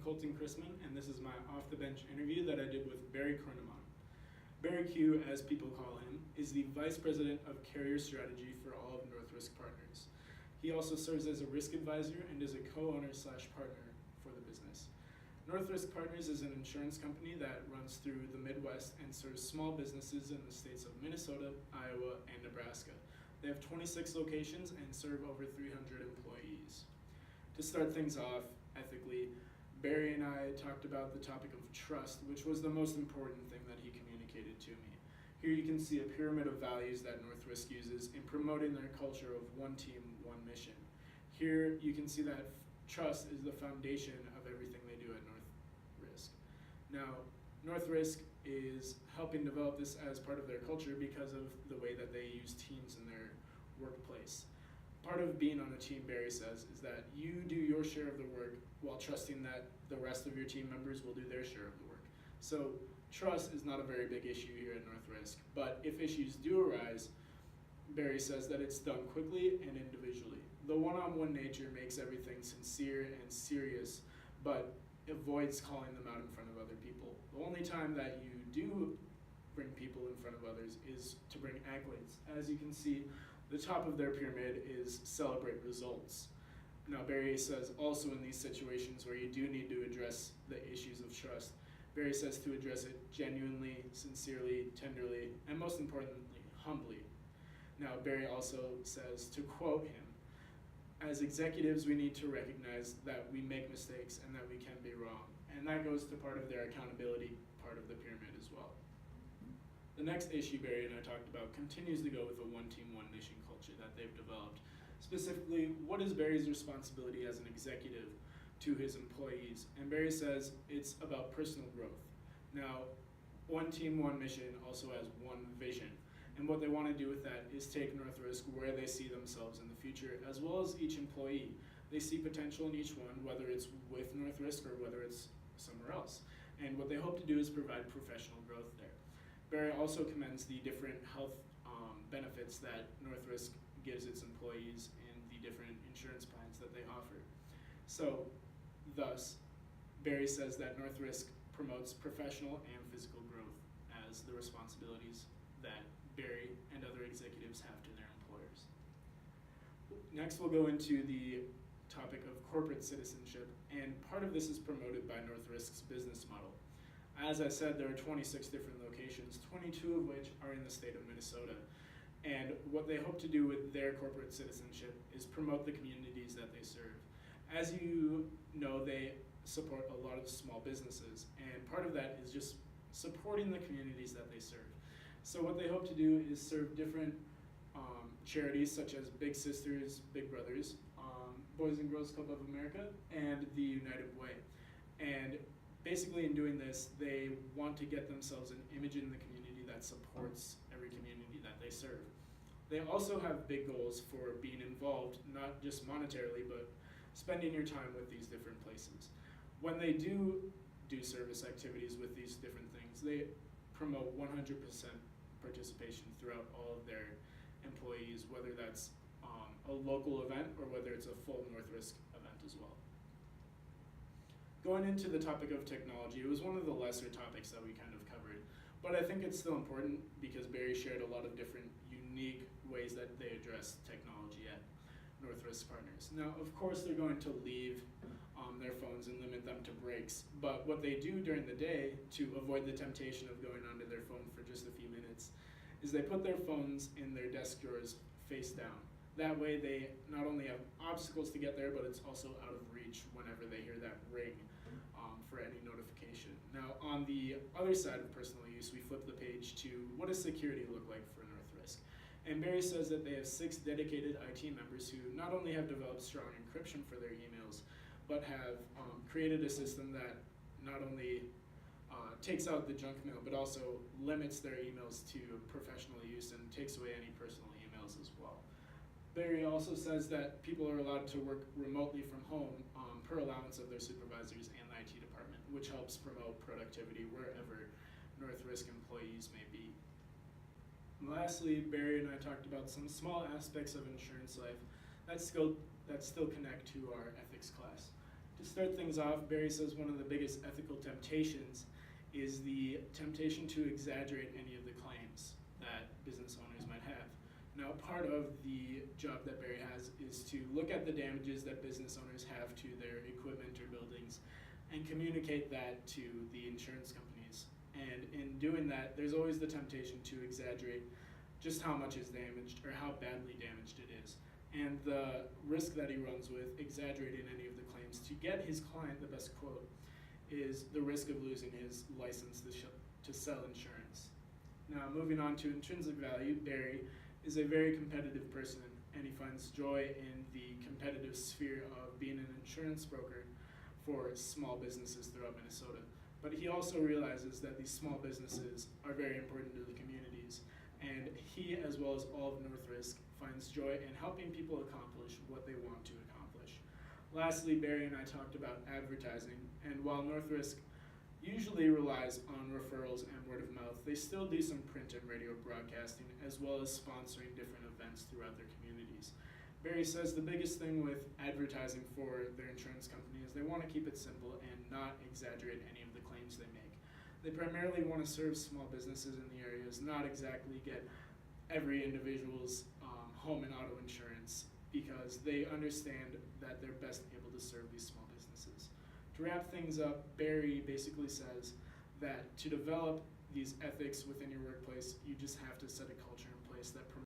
Colton, and this is my off-the-bench interview that I did with Barry Kroneman. Barry Q, as people call him, is the Vice President of Carrier Strategy for all of North Risk Partners. He also serves as a risk advisor and is a co-owner/partner for the business. North Risk Partners is an insurance company that runs through the Midwest and serves small businesses in the states of Minnesota, Iowa, and Nebraska. They have 26 locations and serve over 300 employees. To start things off ethically, Barry and I talked about the topic of trust, which was the most important thing that he communicated to me. Here you can see a pyramid of values that North Risk uses in promoting their culture of one team, one mission. Here you can see that trust is the foundation of everything they do at North Risk. Now, North Risk is helping develop this as part of their culture because of the way that they use teams in their workplace. Part of being on a team, Barry says, is that you do your share of the work while trusting that the rest of your team members will do their share of the work. So trust is not a very big issue here at North Risk, but if issues do arise, Barry says that it's done quickly and individually. The one-on-one nature makes everything sincere and serious, but avoids calling them out in front of other people. The only time that you do bring people in front of others is to bring accolades. As you can see, the top of their pyramid is celebrate results. Now, Barry says also in these situations where you do need to address the issues of trust, Barry says to address it genuinely, sincerely, tenderly, and most importantly, humbly. Now, Barry also says, to quote him, as executives, we need to recognize that we make mistakes and that we can be wrong. And that goes to part of their accountability part of the pyramid as well. The next issue Barry and I talked about continues to go with the one team, one mission culture that they've developed. Specifically, what is Barry's responsibility as an executive to his employees? And Barry says it's about personal growth. Now, one team, one mission also has one vision. And what they want to do with that is take North Risk where they see themselves in the future, as well as each employee. They see potential in each one, whether it's with North Risk or whether it's somewhere else. And what they hope to do is provide professional growth there. Barry also commends the different health benefits that North Risk gives its employees and the different insurance plans that they offer. So, thus, Barry says that North Risk promotes professional and physical growth as the responsibilities that Barry and other executives have to their employers. Next, we'll go into the topic of corporate citizenship, and part of this is promoted by North Risk's business model. As I said, there are 26 different locations, 22 of which are in the state of Minnesota. And what they hope to do with their corporate citizenship is promote the communities that they serve. As you know, they support a lot of small businesses, and part of that is just supporting the communities that they serve. So what they hope to do is serve different charities such as Big Sisters, Big Brothers, Boys and Girls Club of America, and the United Way. And basically in doing this, they want to get themselves an image in the community that supports every community that they serve. They also have big goals for being involved, not just monetarily, but spending your time with these different places. When they do service activities with these different things, they promote 100% participation throughout all of their employees, whether that's a local event or whether it's a full North Risk event as well. Going into the topic of technology, it was one of the lesser topics that we kind of covered, but I think it's still important because Barry shared a lot of different unique ways that they address technology at North Risk Partners. Now, of course, they're going to leave their phones and limit them to breaks, but what they do during the day to avoid the temptation of going onto their phone for just a few minutes is they put their phones in their desk drawers face down. That way they not only have obstacles to get there, but it's also out of reach whenever they hear that ring for any notification. Now, on the other side of personal use, we flip the page to what does security look like for North Risk? And Barry says that they have 6 dedicated IT members who not only have developed strong encryption for their emails, but have created a system that not only takes out the junk mail, but also limits their emails to professional use and takes away any personal emails as well. Barry also says that people are allowed to work remotely from home per allowance of their supervisors and the IT department, which helps promote productivity wherever North Risk employees may be. Lastly, Barry and I talked about some small aspects of insurance life that still connect to our ethics class. To To start things off, Barry says one of the biggest ethical temptations is the temptation to exaggerate any of the claims that business owners might have. Now, part of the job that Barry has is to look at the damages that business owners have to their equipment or buildings and communicate that to the insurance companies. And in doing that, there's always the temptation to exaggerate just how much is damaged or how badly damaged it is. And the risk that he runs with exaggerating any of the claims to get his client the best quote is the risk of losing his license to sell insurance. Now, moving on to intrinsic value, Barry is a very competitive person, and he finds joy in the competitive sphere of being an insurance broker for small businesses throughout Minnesota. But he also realizes that these small businesses are very important to the communities, and he, as well as all of North Risk, finds joy in helping people accomplish what they want to accomplish. Lastly, Barry and I talked about advertising, and while North Risk usually relies on referrals and word of mouth, they still do some print and radio broadcasting, as well as sponsoring different events throughout their communities. Barry says the biggest thing with advertising for their insurance company is they want to keep it simple and not exaggerate any of the claims they make. They primarily want to serve small businesses in the areas, not exactly get every individual's home and auto insurance, because they understand that they're best able to serve these small businesses. To wrap things up, Barry basically says that to develop these ethics within your workplace, you just have to set a culture in place that